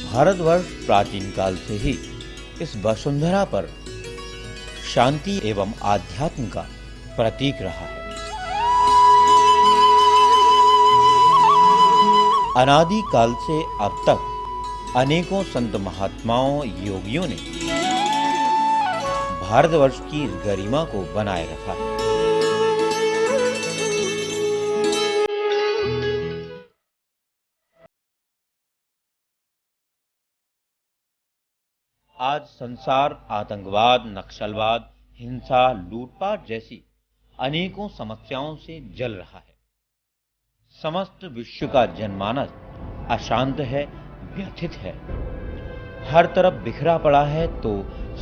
भारतवर्ष प्राचीन काल से ही इस वसुंधरा पर शांति एवं आध्यात्म का प्रतीक रहा है। अनादि काल से अब तक अनेकों संत महात्माओं योगियों ने भारतवर्ष की इस गरिमा को बनाए रखा है। आज संसार आतंकवाद, नक्सलवाद, हिंसा, लूटपाट जैसी अनेकों समस्याओं से जल रहा है। समस्त विश्व का जनमानस अशांत है, व्यथित है। हर तरफ बिखरा पड़ा है तो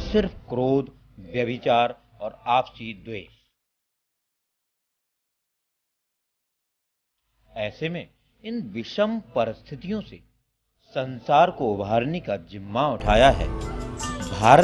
सिर्फ क्रोध, व्यभिचार और आपसी द्वेष। ऐसे में इन विषम परिस्थितियों से संसार को उभारने का जिम्मा उठाया है भारत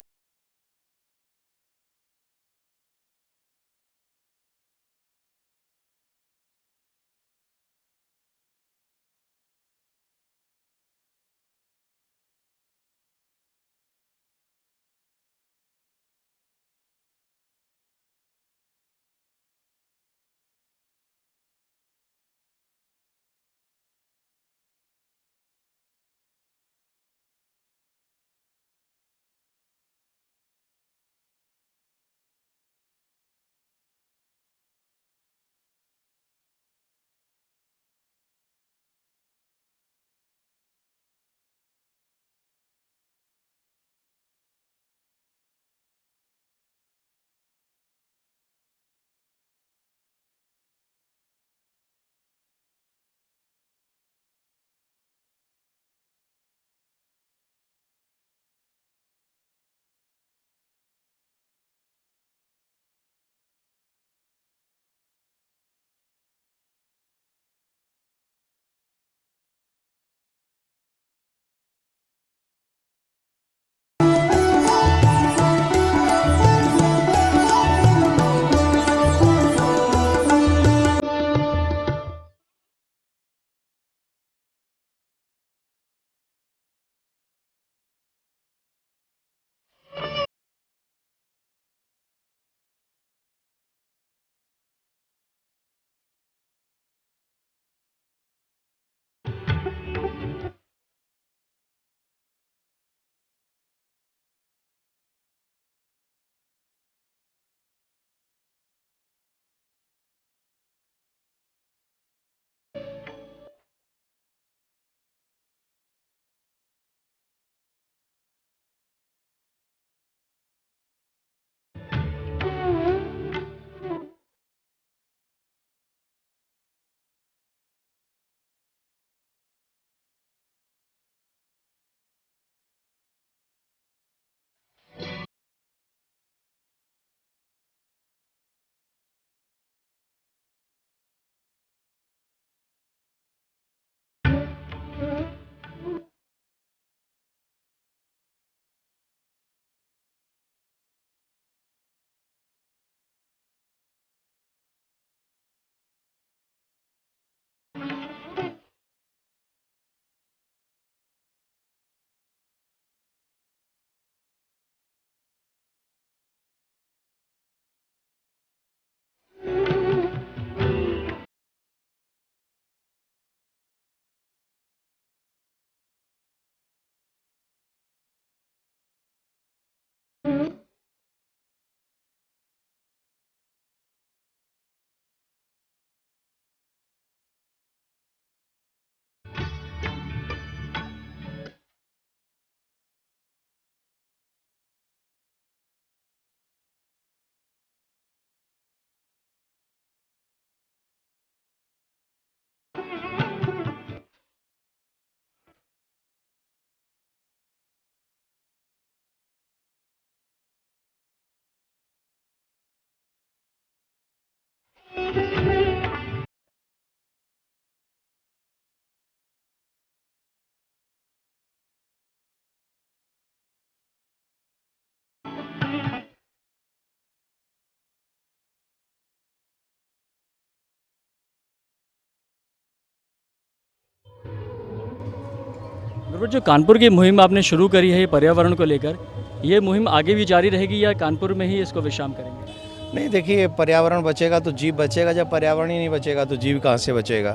गुरुवर, जो कानपुर की मुहिम आपने शुरू करी है पर्यावरण को लेकर, ये मुहिम आगे भी जारी रहेगी या कानपुर में ही इसको विश्राम करेंगे? नहीं, देखिए, पर्यावरण बचेगा तो जीव बचेगा, जब पर्यावरण ही नहीं बचेगा तो जीव कहाँ से बचेगा।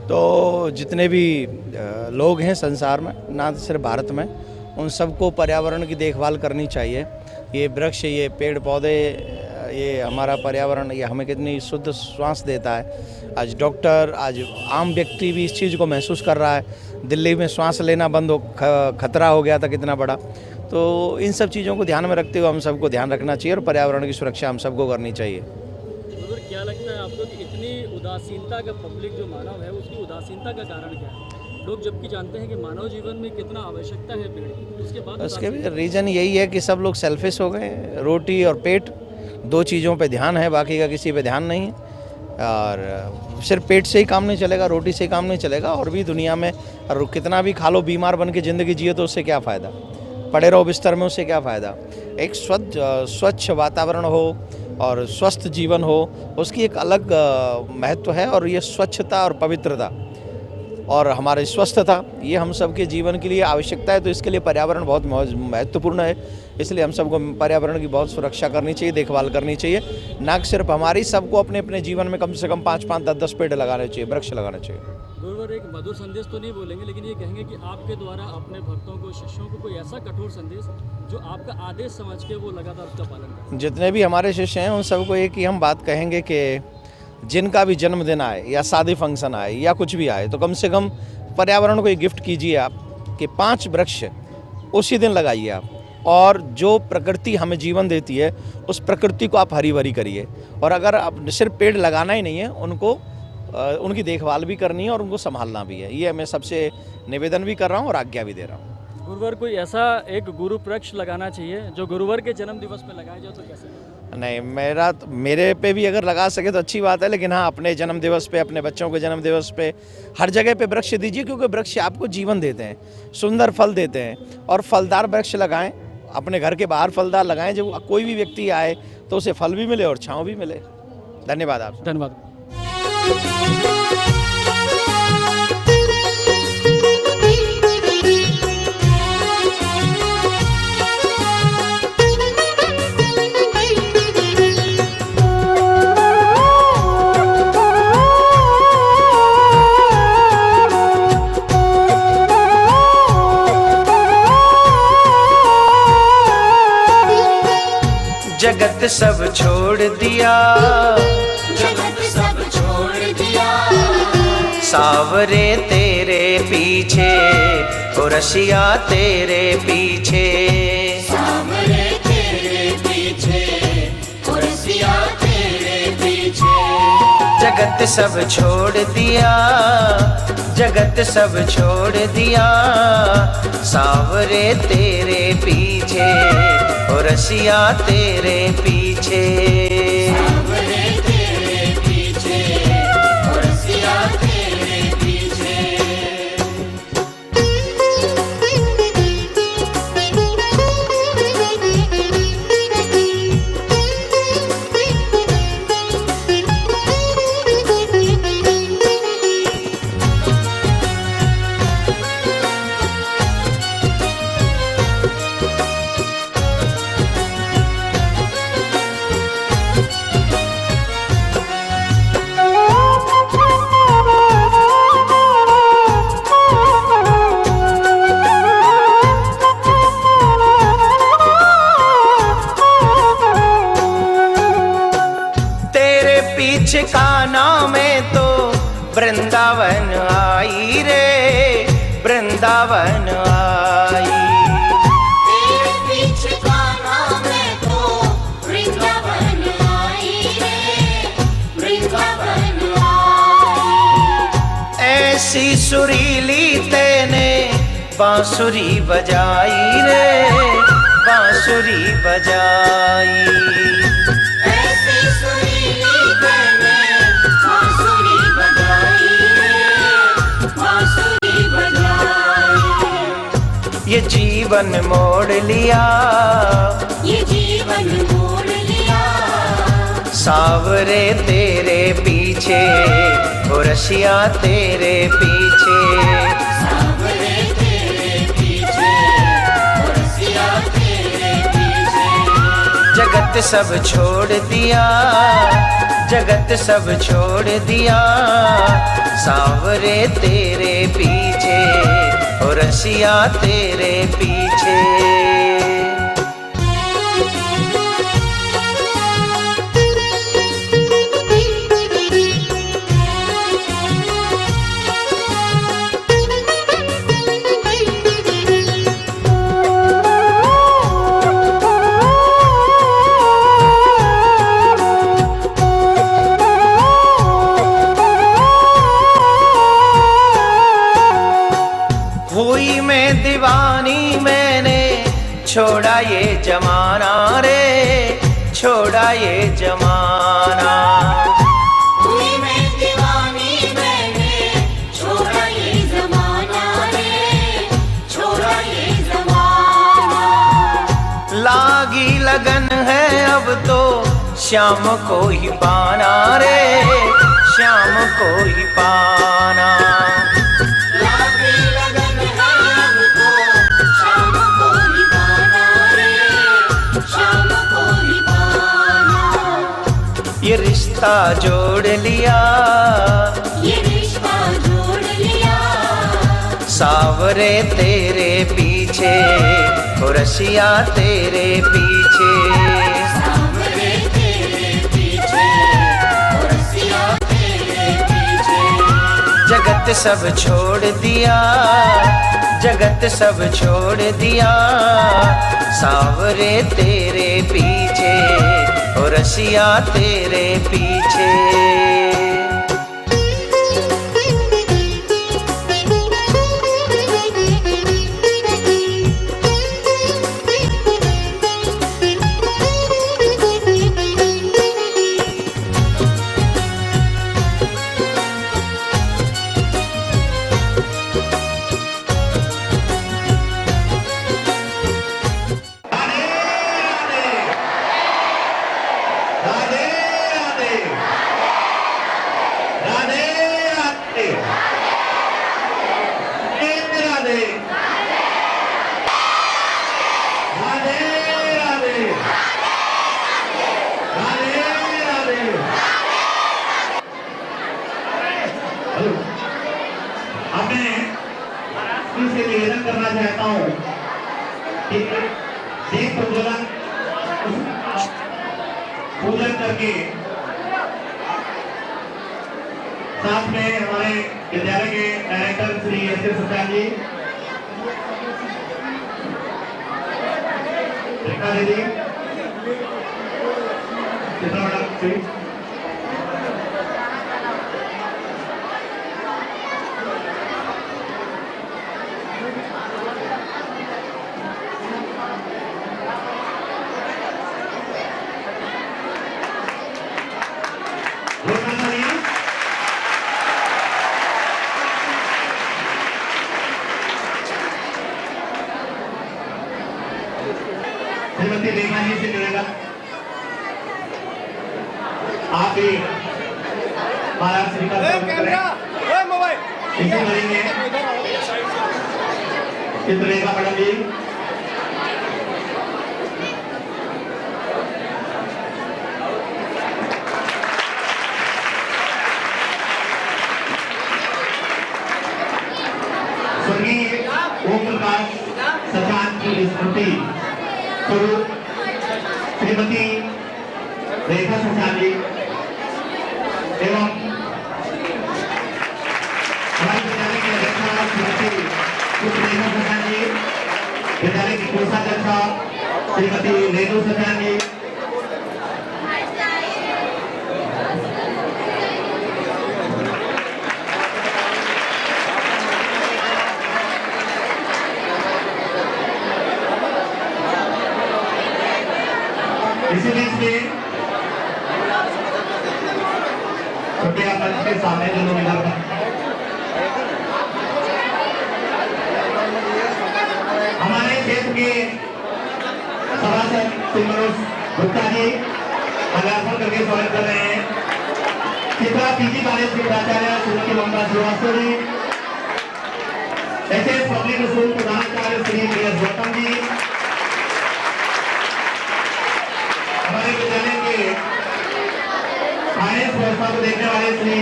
तो जितने भी लोग हैं संसार में, ना सिर्फ भारत में, उन सबको पर्यावरण की देखभाल करनी चाहिए। ये वृक्ष, ये पेड़ पौधे, ये हमारा पर्यावरण, ये हमें कितनी शुद्ध श्वास देता है। आज डॉक्टर, आज आम व्यक्ति भी इस चीज़ को महसूस कर रहा है। दिल्ली में श्वास लेना बंद हो, खतरा हो गया था कितना बड़ा। तो इन सब चीज़ों को ध्यान में रखते हुए हम सबको ध्यान रखना चाहिए और पर्यावरण की सुरक्षा हम सबको करनी चाहिए। गुरुवर, क्या लगता है आपको कि इतनी उदासीनता का पब्लिक जो मानव है, उसकी उदासीनता का कारण क्या है? लोग जबकि जानते हैं कि मानव जीवन में कितना आवश्यकता है पेड़ की, उसके बाद उसके रीज़न यही है कि सब लोग सेल्फिश हो गए। रोटी और पेट, दो चीज़ों पे ध्यान है, बाकी का किसी पे ध्यान नहीं है। और सिर्फ पेट से ही काम नहीं चलेगा, रोटी से ही काम नहीं चलेगा, और भी दुनिया में और कितना भी खा लो, बीमार बन के ज़िंदगी जिए तो उससे क्या फ़ायदा, पड़े रहो बिस्तर में, उससे क्या फ़ायदा। एक स्वच्छ वातावरण हो और स्वस्थ जीवन हो, उसकी एक अलग महत्व है। और ये स्वच्छता और पवित्रता और हमारी स्वस्थता, ये हम सबके जीवन के लिए आवश्यकता है। तो इसके लिए पर्यावरण बहुत महत्वपूर्ण है। इसलिए हम सबको पर्यावरण की बहुत सुरक्षा करनी चाहिए, देखभाल करनी चाहिए। ना सिर्फ हमारी, सबको अपने अपने जीवन में कम से कम 5-5, 10-10 पेड़ लगाने चाहिए, वृक्ष लगाने चाहिए। गुरुवर, एक मधुर संदेश तो नहीं बोलेंगे, लेकिन ये कहेंगे कि आपके द्वारा अपने भक्तों को, शिष्यों को कोई ऐसा कठोर संदेश जो आपका आदेश समझ के वो लगातार उसका पालन करें। जितने भी हमारे शिष्य हैं उन सबको एक ही हम बात कहेंगे कि जिनका भी जन्मदिन आए या शादी फंक्शन आए या कुछ भी आए, तो कम से कम पर्यावरण को एक गिफ्ट कीजिए आप कि 5 वृक्ष उसी दिन लगाइए आप। और जो प्रकृति हमें जीवन देती है, उस प्रकृति को आप हरी भरी करिए। और अगर आप सिर्फ पेड़ लगाना ही नहीं है, उनको उनकी देखभाल भी करनी है और उनको संभालना भी है। ये मैं सबसे निवेदन भी कर रहा हूँ और आज्ञा भी दे रहा हूँ। गुरुवर, कोई ऐसा एक गुरु वृक्ष लगाना चाहिए जो गुरुवर के जन्म दिवस में लगाया जाए, तो कैसे? नहीं, मेरे पे भी अगर लगा सके तो अच्छी बात है, लेकिन हाँ, अपने जन्म दिवस पे, अपने बच्चों के जन्म दिवस पे, हर जगह पे वृक्ष दीजिए, क्योंकि वृक्ष आपको जीवन देते हैं, सुंदर फल देते हैं। और फलदार वृक्ष लगाएं, अपने घर के बाहर फलदार लगाएं, जब कोई भी व्यक्ति आए तो उसे फल भी मिले और छाँव भी मिले। धन्यवाद आपसे। धन्यवाद। जगत सब छोड़ दिया, जगत सब छोड़ दिया, सावरे तेरे पीछे, ओ रसिया तेरे पीछे, सावरे तेरे पीछे, ओ रसिया तेरे पीछे। जगत सब छोड़ दिया, जगत सब छोड़ दिया, सावरे तेरे पीछे, ओ रसिया तेरे पीछे, सावरे तेरे पीछे, ओ रसिया तेरे पीछे। पीछे कान्हा में तो वृंदावन आई रे, वृंदावन आई। तेरे पीछे कान्हा में तो वृंदावन आई रे, वृंदावन आई। ऐसी सुरीली तेने बांसुरी बजाई रे, बांसुरी बजाई। ऐसी सुरीली तेने बांसुरी बजाई रे, बांसुरी बजाई। ये जीवन मोड़ लिया, ये जीवन मोड़ लिया, सावरे तेरे पीछे, ओ रसिया तेरे पीछे, सावरे तेरे जगत सब छोड़ दिया, जगत सब छोड़ दिया, सांवरे तेरे पीछे और रसिया तेरे पीछे। हुई मैं दीवानी मैंने छोड़ा ये जमाना रे, छोड़ा ये जमाना। हुई मैं दीवानी मैंने छोड़ा ये जमाना रे, छोड़ा ये जमाना। लागी लगन है अब तो शाम को ही पाना रे, शाम को ही पाना। लागी लगन है अब तो शाम को ही पाना रे, शाम को ही पाना। ये रिश्ता जोड़ लिया, ये रिश्ता जोड़ लिया, सावरे तेरे पीछे और रसिया तेरे पीछे। सांवरे तेरे पीछे और रसिया तेरे पीछे। जगत सब छोड़ दिया, जगत सब छोड़ दिया, सांवरे तेरे पीछे और रसिया तेरे पीछे। अब मैं इससे निवेदन करना चाहता हूँ कि दीप प्रज्वलन पूजन करके साथ में हमारे विद्यालय के डायरेक्टर श्री एस के सत्यान जी, रेखा दीदी, चित्रा मैडम श्री श्रीमती रेखा जी से मिलेगा। आप भी महाराज श्री का स्वागत करें। इसी कड़ी में चित्ररेखा मैडम जी, स्वर्गीय ओम प्रकाश सचान की स्मृति स्वरूप श्रीमती रेखा सचान जी एवं हमारे विद्यालय के अध्यक्षा श्रीमती रेखा सचान जी, विद्यालय की कोषाध्यक्षा श्रीमती रेणु सचान जी, इसी बीच में कृपया मंच के सामने जो लोग इधर हमारे क्षेत्र के सभासद श्री मनोज गुप्ता जी माल्यार्पण करके स्वागत कर रहे हैं। चित्रा पीजी कॉलेज के प्राचार्य श्रीमती ममता Srivastava ji, HS public school प्रधानाचार्य श्री बी एस गौतम जी, हमारे सभा को देखने वाले श्री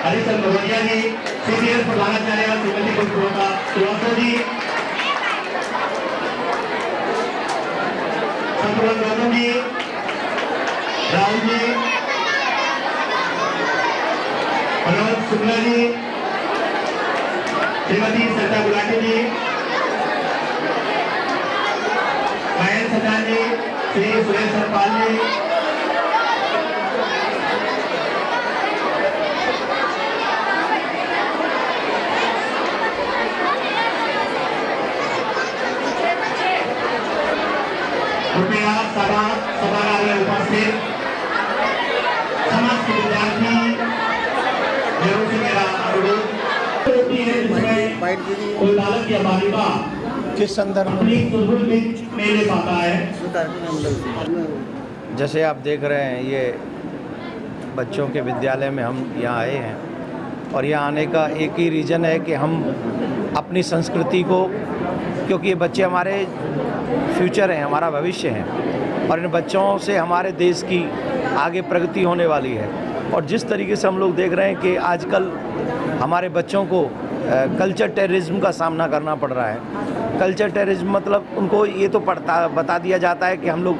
हरिचंद भगवतिया जी, सीडीएस प्रधानाचार्य श्रीमती कुलपुरोता श्रीवास्तव जी, संतुलन गौतम जी, राहुल जी, मनोज शुक्ला जी, श्रीमती सरिता गुलाटी जी, महेंद्र सज्जान जी, श्री सुरेश सरपाल जी, कृपया सभागार में उपस्थित समस्त विद्यार्थी जरूर से मेरा अनुरोध होती है जिसमें कोई बालक या बालिका किस संदर्भ में? अपनी सुलभ नहीं ले पाता है। जैसे आप देख रहे हैं, ये बच्चों के विद्यालय में हम यहाँ आए हैं और यहाँ आने का एक ही रीज़न है कि हम अपनी संस्कृति को, क्योंकि ये बच्चे हमारे फ्यूचर हैं, हमारा भविष्य हैं और इन बच्चों से हमारे देश की आगे प्रगति होने वाली है। और जिस तरीके से हम लोग देख रहे हैं कि आजकल हमारे बच्चों को कल्चर टेररिज्म का सामना करना पड़ रहा है। कल्चर टेररिज्म मतलब उनको ये तो बता दिया जाता है कि हम लोग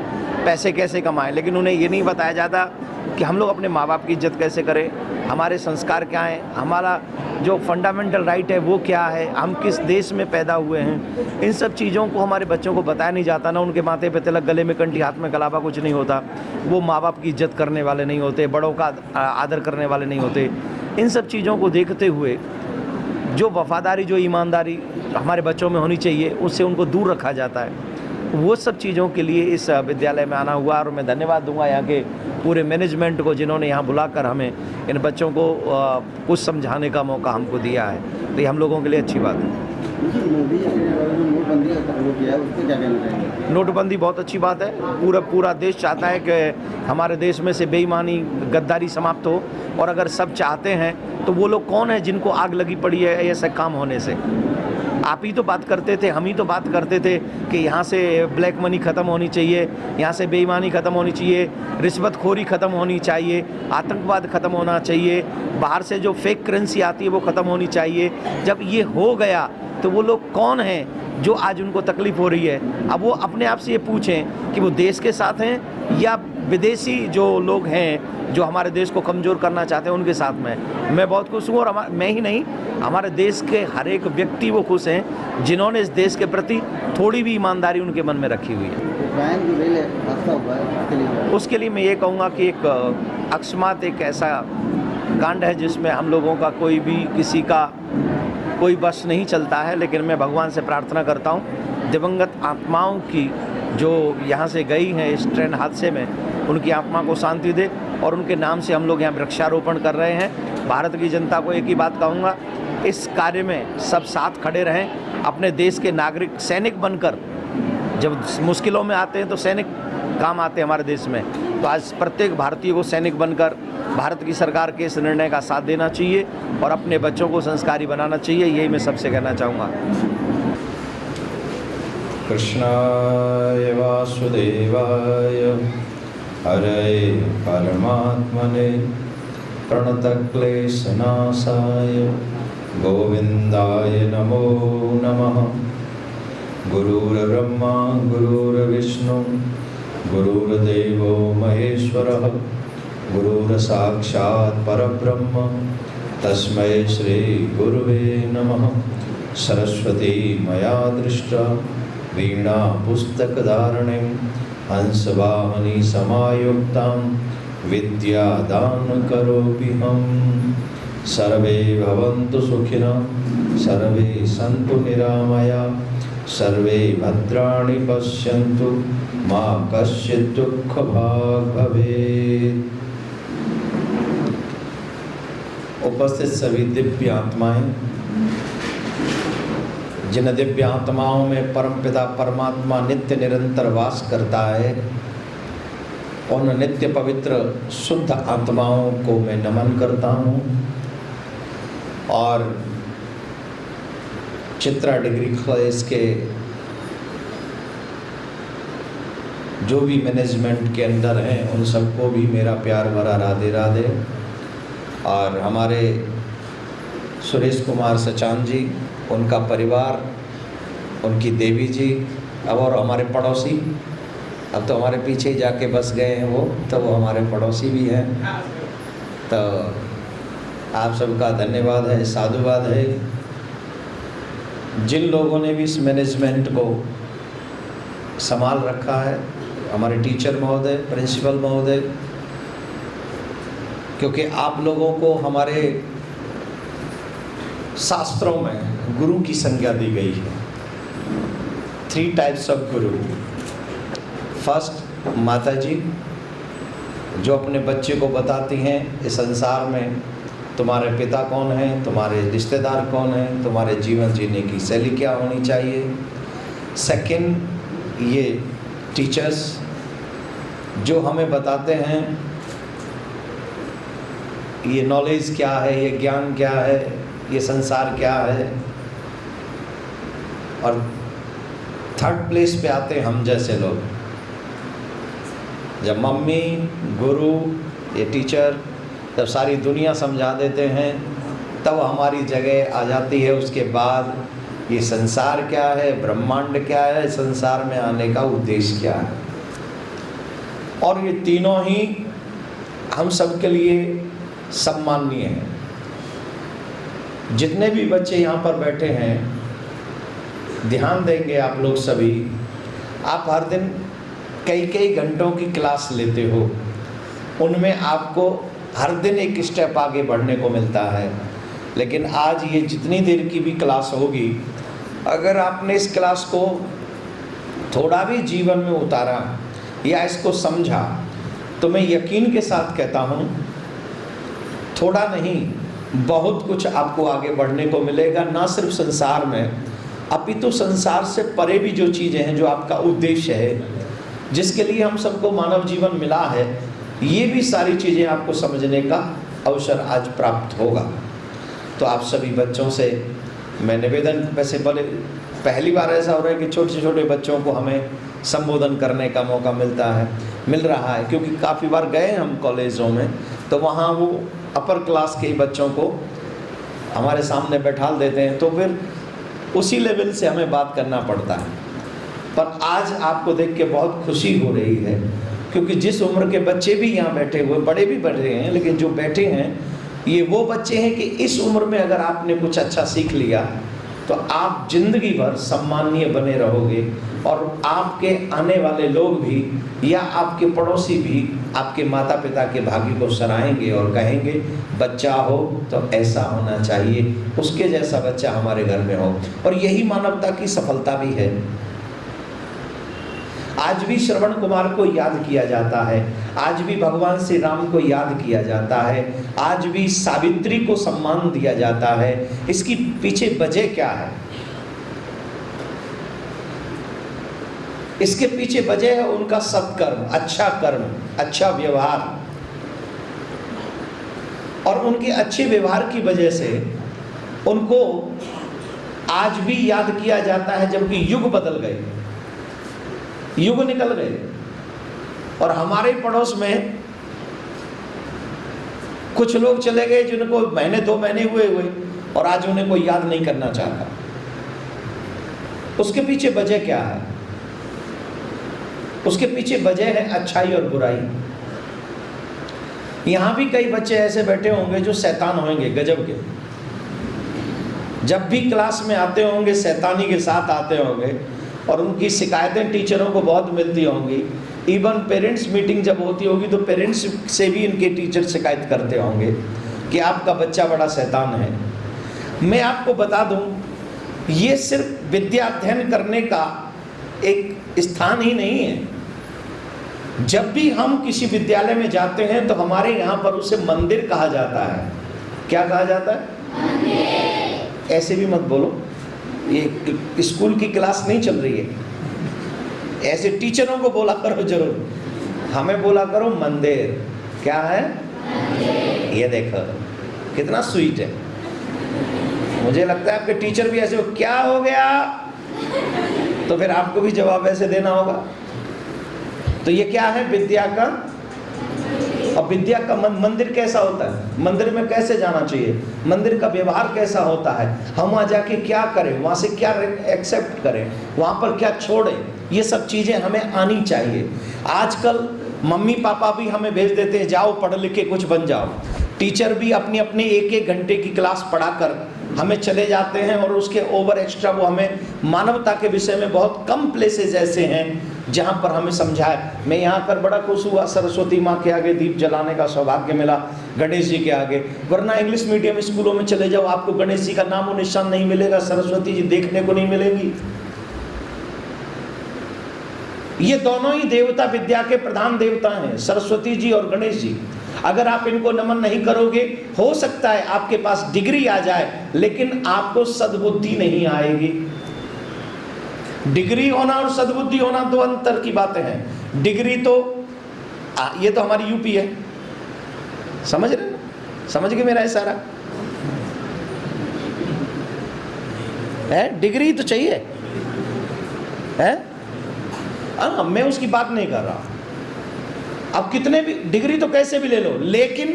पैसे कैसे कमाएं, लेकिन उन्हें ये नहीं बताया जाता कि हम लोग अपने माँ बाप की इज्जत कैसे करें, हमारे संस्कार क्या हैं, हमारा जो फंडामेंटल राइट है वो क्या है, हम किस देश में पैदा हुए हैं। इन सब चीज़ों को हमारे बच्चों को बताया नहीं जाता ना। उनके माथे पे तिलक, गले में कंठी, हाथ में कलावा कुछ नहीं होता। वो माँ बाप की इज्जत करने वाले नहीं होते, बड़ों का आदर करने वाले नहीं होते। इन सब चीज़ों को देखते हुए जो वफादारी, जो ईमानदारी हमारे बच्चों में होनी चाहिए, उससे उनको दूर रखा जाता है। वो सब चीज़ों के लिए इस विद्यालय में आना हुआ और मैं धन्यवाद दूंगा यहाँ के पूरे मैनेजमेंट को, जिन्होंने यहाँ बुलाकर हमें इन बच्चों को कुछ समझाने का मौका हमको दिया है। तो ये हम लोगों के लिए अच्छी बात है। नोटबंदी बहुत अच्छी बात है। पूरा देश चाहता है कि हमारे देश में से बेईमानी, गद्दारी समाप्त हो। और अगर सब चाहते हैं तो वो लोग कौन है जिनको आग लगी पड़ी है ऐसे काम होने से? आप ही तो बात करते थे, हम ही तो बात करते थे कि यहाँ से ब्लैक मनी ख़त्म होनी चाहिए, यहाँ से बेईमानी ख़त्म होनी चाहिए, रिश्वतखोरी ख़त्म होनी चाहिए, आतंकवाद ख़त्म होना चाहिए, बाहर से जो फेक करेंसी आती है वो ख़त्म होनी चाहिए। जब ये हो गया तो वो लोग कौन हैं जो आज उनको तकलीफ़ हो रही है? अब वो अपने आप से ये पूछें कि वो देश के साथ हैं या विदेशी जो लोग हैं जो हमारे देश को कमज़ोर करना चाहते हैं उनके साथ में। मैं बहुत खुश हूँ और मैं ही नहीं, हमारे देश के हर एक व्यक्ति वो खुश हैं जिन्होंने इस देश के प्रति थोड़ी भी ईमानदारी उनके मन में रखी हुई है। उसके लिए मैं ये कहूँगा कि एक अकस्मात एक ऐसा कांड है जिसमें हम लोगों का कोई भी किसी का कोई बस नहीं चलता है। लेकिन मैं भगवान से प्रार्थना करता हूँ दिवंगत आत्माओं की जो यहाँ से गई हैं इस ट्रेन हादसे में, उनकी आत्मा को शांति दे। और उनके नाम से हम लोग यहाँ वृक्षारोपण कर रहे हैं। भारत की जनता को एक ही बात कहूँगा, इस कार्य में सब साथ खड़े रहें। अपने देश के नागरिक सैनिक बनकर जब मुश्किलों में आते हैं तो सैनिक काम आते हैं हमारे देश में। तो आज प्रत्येक भारतीय को सैनिक बनकर भारत की सरकार के इस निर्णय का साथ देना चाहिए और अपने बच्चों को संस्कारी बनाना चाहिए। यही मैं सबसे कहना चाहूँगा। कृष्णाय वासुदेवाय हरे परमात्मने प्रणतक्लेशनाशाय गोविन्दाय नमो नमः। गुरुर्ब्रह्मा गुरुर्विष्णु गुरुर्देवो महेश्वरः गुरुर्साक्षात् परब्रह्म तस्मै श्री गुरुवे नमः। सरस्वती मया दृष्टा वीणा पुस्तकधारणीं हंसवाहनी समायुक्तां विद्यादान करोम्यहं। सर्वे भवन्तु सुखिनः, सर्वे सन्तु निरामया, सर्वे भद्राणि पश्यन्तु, मा कश्चित् दुःखभाग् भवेत्। उपस्थित सभी दिव्य आत्माएं, जिन दिव्य आत्माओं में परमपिता परमात्मा नित्य निरंतर वास करता है, उन नित्य पवित्र शुद्ध आत्माओं को मैं नमन करता हूँ। और चित्रा डिग्री कॉलेज के जो भी मैनेजमेंट के अंदर हैं उन सबको भी मेरा प्यार भरा राधे राधे। और हमारे सुरेश कुमार सचान जी, उनका परिवार, उनकी देवी जी, अब और हमारे पड़ोसी, अब तो हमारे पीछे ही जाके बस गए हैं वो, तो वो हमारे पड़ोसी भी हैं। तो आप सबका धन्यवाद है, साधुवाद है। जिन लोगों ने भी इस मैनेजमेंट को संभाल रखा है, हमारे टीचर महोदय, प्रिंसिपल महोदय, क्योंकि आप लोगों को हमारे शास्त्रों में गुरु की संज्ञा दी गई है। 3 टाइप्स ऑफ गुरु। फर्स्ट, माता जी, जो अपने बच्चे को बताती हैं इस संसार में तुम्हारे पिता कौन हैं, तुम्हारे रिश्तेदार कौन हैं, तुम्हारे जीवन जीने की शैली क्या होनी चाहिए। सेकंड, ये टीचर्स जो हमें बताते हैं ये नॉलेज क्या है, ये ज्ञान क्या है, ये संसार क्या है। और थर्ड प्लेस पे आते हैं हम जैसे लोग, जब मम्मी, गुरु, ये टीचर जब सारी दुनिया समझा देते हैं तब हमारी जगह आ जाती है। उसके बाद ये संसार क्या है, ब्रह्मांड क्या है, संसार में आने का उद्देश्य क्या है। और ये तीनों ही हम सब के लिए सम्माननीय हैं। जितने भी बच्चे यहाँ पर बैठे हैं, ध्यान देंगे आप लोग सभी, आप हर दिन कई कई घंटों की क्लास लेते हो, उनमें आपको हर दिन एक स्टेप आगे बढ़ने को मिलता है। लेकिन आज ये जितनी देर की भी क्लास होगी, अगर आपने इस क्लास को थोड़ा भी जीवन में उतारा या इसको समझा, तो मैं यकीन के साथ कहता हूँ थोड़ा नहीं, बहुत कुछ आपको आगे बढ़ने को मिलेगा। ना सिर्फ संसार में, अपितु संसार से परे भी जो चीज़ें हैं, जो आपका उद्देश्य है, जिसके लिए हम सबको मानव जीवन मिला है, ये भी सारी चीज़ें आपको समझने का अवसर आज प्राप्त होगा। तो आप सभी बच्चों से मैं निवेदन, वैसे बोले पहली बार ऐसा हो रहा है कि छोटे छोटे बच्चों को हमें संबोधन करने का मौका मिल रहा है, क्योंकि काफ़ी बार गए हम कॉलेजों में, तो वहाँ वो अपर क्लास के बच्चों को हमारे सामने बैठाल देते हैं, तो फिर उसी लेवल से हमें बात करना पड़ता है। पर आज आपको देख के बहुत खुशी हो रही है, क्योंकि जिस उम्र के बच्चे भी यहाँ बैठे हुए, बड़े भी बैठे हैं, लेकिन जो बैठे हैं ये वो बच्चे हैं कि इस उम्र में अगर आपने कुछ अच्छा सीख लिया तो आप जिंदगी भर सम्माननीय बने रहोगे, और आपके आने वाले लोग भी या आपके पड़ोसी भी आपके माता पिता के भाग्य को सराहेंगे और कहेंगे बच्चा हो तो ऐसा होना चाहिए, उसके जैसा बच्चा हमारे घर में हो। और यही मानवता की सफलता भी है। आज भी श्रवण कुमार को याद किया जाता है, आज भी भगवान श्री राम को याद किया जाता है, आज भी सावित्री को सम्मान दिया जाता है। इसकी पीछे वजह क्या है? इसके पीछे वजह है उनका सत्कर्म, अच्छा व्यवहार। और उनके अच्छे व्यवहार की वजह से उनको आज भी याद किया जाता है, जबकि युग बदल गए, युग निकल गए। और हमारे पड़ोस में कुछ लोग चले गए जिनको महीने 2 महीने हुए और आज उन्हें कोई याद नहीं करना चाहता। उसके पीछे वजह क्या है? उसके पीछे वजह है अच्छाई और बुराई। यहाँ भी कई बच्चे ऐसे बैठे होंगे जो शैतान होंगे, गजब के। जब भी क्लास में आते होंगे शैतानी के साथ आते होंगे, और उनकी शिकायतें टीचरों को बहुत मिलती होंगी। इवन पेरेंट्स मीटिंग जब होती होगी तो पेरेंट्स से भी इनके टीचर शिकायत करते होंगे कि आपका बच्चा बड़ा शैतान है। मैं आपको बता दूं, ये सिर्फ विद्या अध्ययन करने का एक स्थान ही नहीं है। जब भी हम किसी विद्यालय में जाते हैं तो हमारे यहाँ पर उसे मंदिर कहा जाता है। क्या कहा जाता है? ऐसे भी मत बोलो, ये स्कूल की क्लास नहीं चल रही है। ऐसे टीचरों को बोला करो जरूर, हमें बोला करो मंदिर। क्या है? ये देखो कितना स्वीट है। मुझे लगता है आपके टीचर भी ऐसे हो, क्या हो गया, तो फिर आपको भी जवाब ऐसे देना होगा। तो ये क्या है? विद्या का अब विद्या का मंदिर कैसा होता है, मंदिर में कैसे जाना चाहिए, मंदिर का व्यवहार कैसा होता है, हम वहाँ जाके क्या करें, वहाँ से क्या एक्सेप्ट करें, वहाँ पर क्या छोड़ें, ये सब चीज़ें हमें आनी चाहिए। आजकल मम्मी पापा भी हमें भेज देते हैं, जाओ पढ़ लिख के कुछ बन जाओ। टीचर भी अपनी अपनी एक एक घंटे की क्लास पढ़ाकर हमें चले जाते हैं, और उसके ओवर एक्स्ट्रा वो हमें मानवता के विषय में बहुत कम प्लेसेस ऐसे हैं जहाँ पर हमें समझाए। मैं यहाँ कर बड़ा खुश हुआ, सरस्वती माँ के आगे दीप जलाने का सौभाग्य मिला, गणेश जी के आगे। वरना इंग्लिश मीडियम स्कूलों में चले जाओ, आपको गणेश जी का नामो निशान नहीं मिलेगा, सरस्वती जी देखने को नहीं मिलेंगी। ये दोनों ही देवता विद्या के प्रधान देवता हैं, सरस्वती जी और गणेश जी। अगर आप इनको नमन नहीं करोगे, हो सकता है आपके पास डिग्री आ जाए लेकिन आपको सद्बुद्धि नहीं आएगी। डिग्री होना और सद्बुद्धि होना दो अंतर की बातें हैं। डिग्री तो ये तो हमारी यूपी है, समझ रहे ना, समझ गए मेरा इशारा है। डिग्री तो चाहिए है, मैं उसकी बात नहीं कर रहा। अब कितने भी डिग्री तो कैसे भी ले लो, लेकिन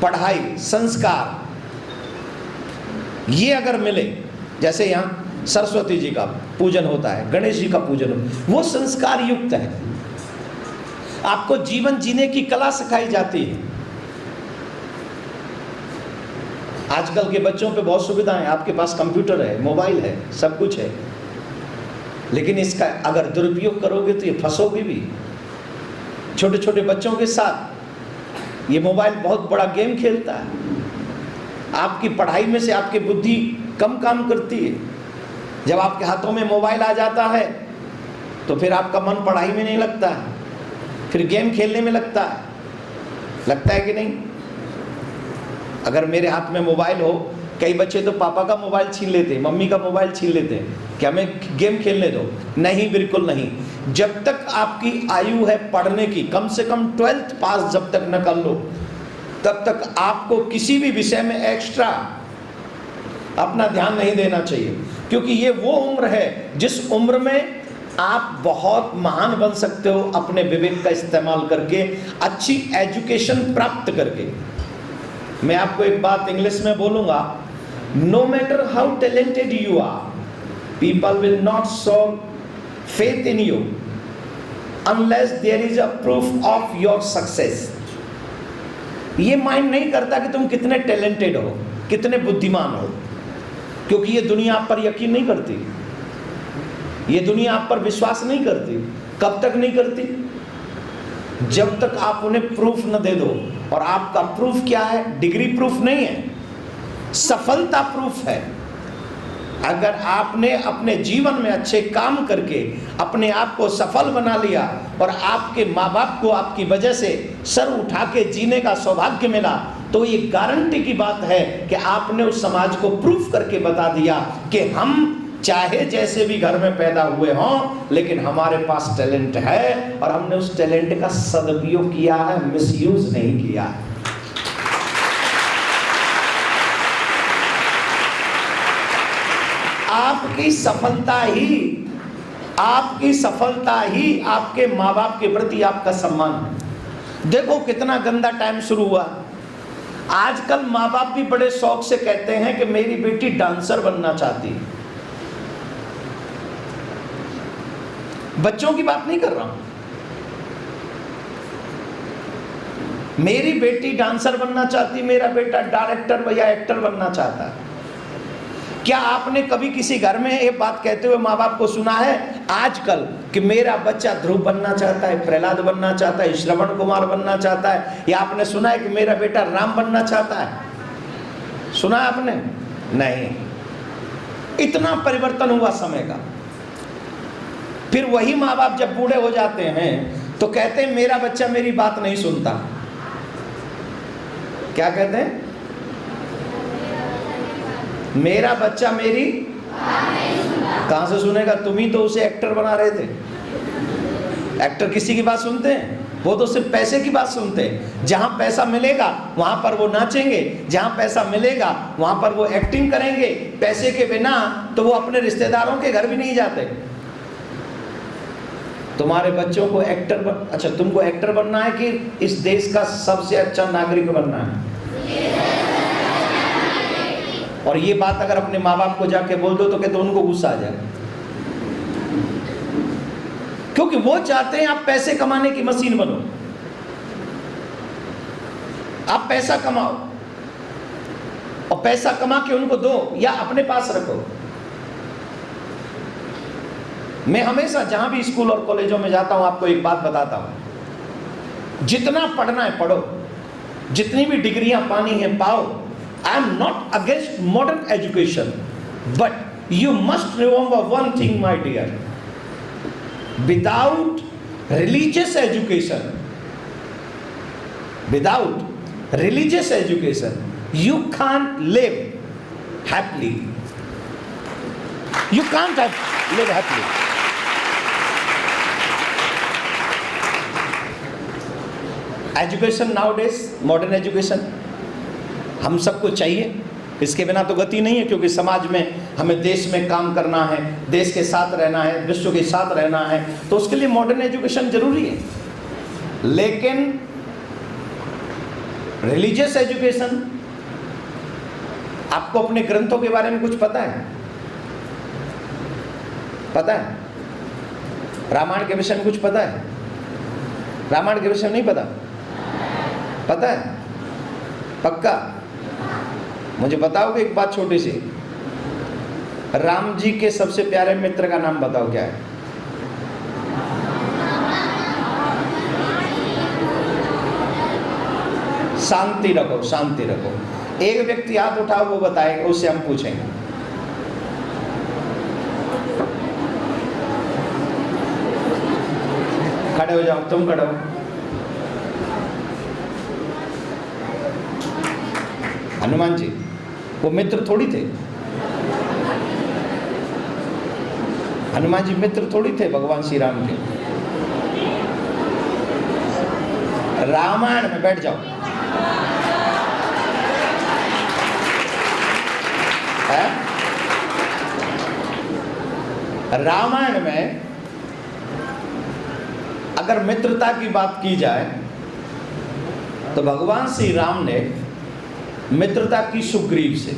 पढ़ाई, संस्कार ये अगर मिले, जैसे यहाँ सरस्वती जी का पूजन होता है, गणेश जी का पूजन होता है, वो संस्कार युक्त है। आपको जीवन जीने की कला सिखाई जाती है। आजकल के बच्चों पे बहुत सुविधाएं, आपके पास कंप्यूटर है, मोबाइल है, सब कुछ है, लेकिन इसका अगर दुरुपयोग करोगे तो ये फंसोगे भी। छोटे छोटे बच्चों के साथ ये मोबाइल बहुत बड़ा गेम खेलता है। आपकी पढ़ाई में से आपकी बुद्धि कम काम करती है। जब आपके हाथों में मोबाइल आ जाता है तो फिर आपका मन पढ़ाई में नहीं लगता है, फिर गेम खेलने में लगता है कि नहीं। अगर मेरे हाथ में मोबाइल हो, कई बच्चे तो पापा का मोबाइल छीन लेते हैं, मम्मी का मोबाइल छीन लेते हैं, क्या मैं गेम खेलने दो? नहीं, बिल्कुल नहीं। जब तक आपकी आयु है पढ़ने की, कम से कम 12th पास जब तक न कर लो, तब तक आपको किसी भी विषय में एक्स्ट्रा अपना ध्यान नहीं देना चाहिए, क्योंकि ये वो उम्र है जिस उम्र में आप बहुत महान बन सकते हो अपने विवेक का इस्तेमाल करके, अच्छी एजुकेशन प्राप्त करके। मैं आपको एक बात इंग्लिश में बोलूंगा, no matter how talented you are, people will not show faith in you unless there is a proof of your success. ये माइंड नहीं करता कि तुम कितने टैलेंटेड हो, कितने बुद्धिमान हो, क्योंकि ये दुनिया आप पर यकीन नहीं करती, ये दुनिया आप पर विश्वास नहीं करती। कब तक नहीं करती? जब तक आप उन्हें प्रूफ न दे दो। और आपका प्रूफ क्या है? डिग्री प्रूफ नहीं है, सफलता प्रूफ है। अगर आपने अपने जीवन में अच्छे काम करके अपने आप को सफल बना लिया और आपके माँ बाप को आपकी वजह से सर उठा के जीने का सौभाग्य मिला, तो ये गारंटी की बात है कि आपने उस समाज को प्रूफ करके बता दिया कि हम चाहे जैसे भी घर में पैदा हुए हों, लेकिन हमारे पास टैलेंट है और हमने उस टैलेंट का सदुपयोग किया है, मिसयूज नहीं किया। आपकी सफलता ही आपके माँ बाप के प्रति आपका सम्मान है। देखो कितना गंदा टाइम शुरू हुआ। आजकल माँ बाप भी बड़े शौक से कहते हैं कि मेरी बेटी डांसर बनना चाहती है। बच्चों की बात नहीं कर रहा हूं, मेरी बेटी डांसर बनना चाहती, मेरा बेटा डायरेक्टर या एक्टर बनना चाहता है। क्या आपने कभी किसी घर में ये बात कहते हुए माँ बाप को सुना है आजकल कि मेरा बच्चा ध्रुव बनना चाहता है, प्रहलाद बनना चाहता है, श्रवण कुमार बनना चाहता है, या आपने सुना है कि मेरा बेटा राम बनना चाहता है? सुना है आपने? नहीं। इतना परिवर्तन हुआ समय का। फिर वही माँ बाप जब बूढ़े हो जाते हैं तो कहते हैं मेरा बच्चा मेरी बात नहीं सुनता। क्या कहते हैं? मेरा बच्चा मेरी कहां से सुनेगा? तुम ही तो उसे एक्टर बना रहे थे। एक्टर किसी की बात सुनते हैं? वो तो सिर्फ पैसे की बात सुनते हैं। जहां पैसा मिलेगा वहां पर वो नाचेंगे, जहां पैसा मिलेगा वहां पर वो एक्टिंग करेंगे। पैसे के बिना तो वो अपने रिश्तेदारों के घर भी नहीं जाते। तुम्हारे बच्चों को अच्छा तुमको एक्टर बनना है कि इस देश का सबसे अच्छा नागरिक बनना है? और ये बात अगर अपने माँ बाप को जाके बोल दो तो कहते उनको गुस्सा आ जाए, क्योंकि वो चाहते हैं आप पैसे कमाने की मशीन बनो, आप पैसा कमाओ और पैसा कमा के उनको दो या अपने पास रखो। मैं हमेशा जहां भी स्कूल और कॉलेजों में जाता हूं आपको एक बात बताता हूं, जितना पढ़ना है पढ़ो, जितनी भी डिग्रियां पानी है पाओ। I am not against modern education, but you must remember one thing my dear, without religious education, without religious education you can't live happily. You can't live happily. Education nowadays, modern education, हम सबको चाहिए, इसके बिना तो गति नहीं है, क्योंकि समाज में हमें देश में काम करना है, देश के साथ रहना है, विश्व के साथ रहना है, तो उसके लिए मॉडर्न एजुकेशन जरूरी है। लेकिन रिलीजियस एजुकेशन, आपको अपने ग्रंथों के बारे में कुछ पता है? पता है? रामायण के विषय में कुछ पता है? रामायण के विषय में नहीं पता? पता है? पक्का? मुझे बताओगे एक बात छोटी सी, राम जी के सबसे प्यारे मित्र का नाम बताओ क्या है? शांति रखो, शांति रखो। एक व्यक्ति हाथ उठाओ, वो बताएगा, उससे हम पूछेंगे। खड़े हो जाओ, तुम खड़े हो। हनुमान जी वो मित्र थोड़ी थे, हनुमान जी मित्र थोड़ी थे भगवान श्री राम के। रामायण में बैठ जाओ, रामायण में अगर मित्रता की बात की जाए तो भगवान श्री राम ने मित्रता की सुग्रीव से,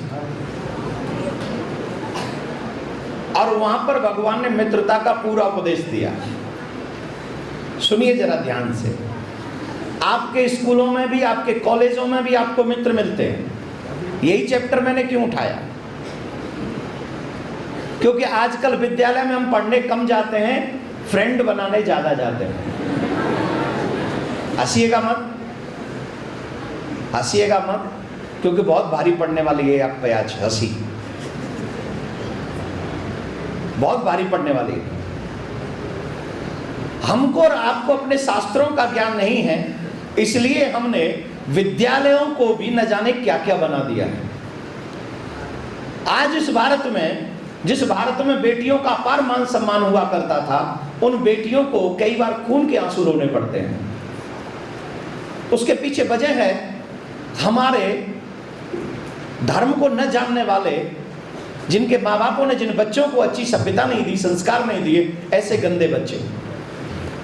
और वहां पर भगवान ने मित्रता का पूरा उपदेश दिया। सुनिए जरा ध्यान से, आपके स्कूलों में भी, आपके कॉलेजों में भी आपको मित्र मिलते हैं। यही चैप्टर मैंने क्यों उठाया, क्योंकि आजकल विद्यालय में हम पढ़ने कम जाते हैं, फ्रेंड बनाने ज्यादा जाते हैं। हंसिएगा मत, हंसिएगा मत, क्योंकि बहुत भारी पड़ने वाली है आप पे आज हंसी, बहुत भारी पड़ने वाली है। हमको और आपको अपने शास्त्रों का ज्ञान नहीं है, इसलिए हमने विद्यालयों को भी न जाने क्या क्या बना दिया है। आज इस भारत में, जिस भारत में बेटियों का अपार मान सम्मान हुआ करता था, उन बेटियों को कई बार खून के आंसू रोने पड़ते हैं। उसके पीछे वजह है हमारे धर्म को न जानने वाले, जिनके माँ बापों ने जिन बच्चों को अच्छी सभ्यता नहीं दी, संस्कार नहीं दिए, ऐसे गंदे बच्चे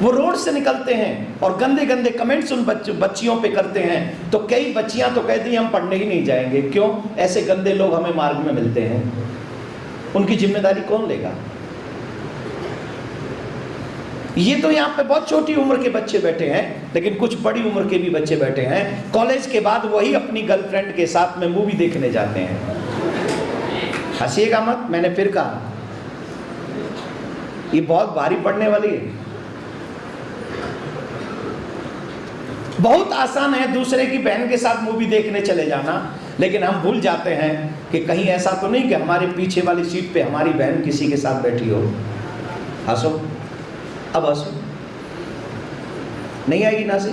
वो रोड से निकलते हैं और गंदे गंदे कमेंट्स उन बच्चियों पे करते हैं। तो कई बच्चियां तो कहती हैं हम पढ़ने ही नहीं जाएंगे। क्यों? ऐसे गंदे लोग हमें मार्ग में मिलते हैं। उनकी जिम्मेदारी कौन लेगा? ये तो यहाँ पे बहुत छोटी उम्र के बच्चे बैठे हैं, लेकिन कुछ बड़ी उम्र के भी बच्चे बैठे हैं। कॉलेज के बाद वही अपनी गर्लफ्रेंड के साथ में मूवी देखने जाते हैं। हंसिएगा मत, मैंने फिर कहा ये बहुत भारी पड़ने वाली है। बहुत आसान है दूसरे की बहन के साथ मूवी देखने चले जाना, लेकिन हम भूल जाते हैं कि कहीं ऐसा तो नहीं कि हमारे पीछे वाली सीट पे हमारी बहन किसी के साथ बैठी हो। हंसो, अब हंसो, नहीं आएगी ना हंसी?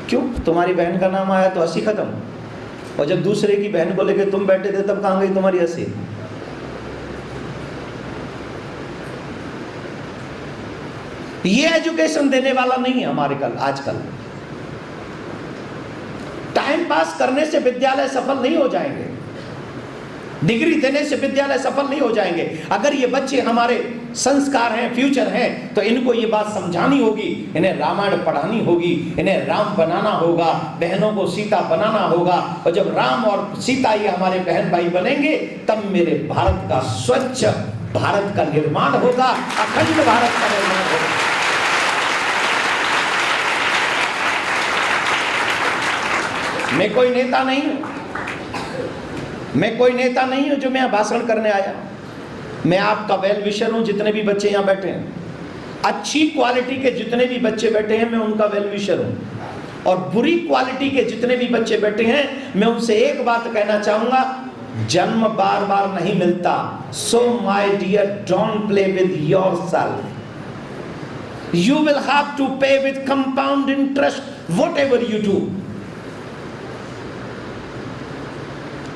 क्यों? तुम्हारी बहन का नाम आया तो हंसी खत्म, और जब दूसरे की बहन को लेकर तुम बैठे थे तब कहाँ गई तुम्हारी हंसी? ये एजुकेशन देने वाला नहीं है हमारे कल आजकल। टाइम पास करने से विद्यालय सफल नहीं हो जाएंगे, डिग्री देने से विद्यालय सफल नहीं हो जाएंगे। अगर ये बच्चे हमारे संस्कार हैं, फ्यूचर है, तो इनको ये बात समझानी होगी, इन्हें रामायण पढ़ानी होगी, इन्हें राम बनाना होगा, बहनों को सीता बनाना होगा। और जब राम और सीता ये हमारे बहन भाई बनेंगे, तब मेरे भारत का स्वच्छ भारत का निर्माण होगा, अखंड भारत का निर्माण होगा। मैं कोई नेता नहीं हूं, मैं कोई नेता नहीं हूं जो मैं भाषण करने आया। मैं आपका वेल विशर हूं। जितने भी बच्चे यहां बैठे हैं, अच्छी क्वालिटी के जितने भी बच्चे बैठे हैं, मैं उनका वेल विशर हूं। और बुरी क्वालिटी के जितने भी बच्चे बैठे हैं, मैं उनसे एक बात कहना चाहूंगा, जन्म बार बार नहीं मिलता। So my dear, don't play with yourself. You will have to pay with compound interest whatever you do.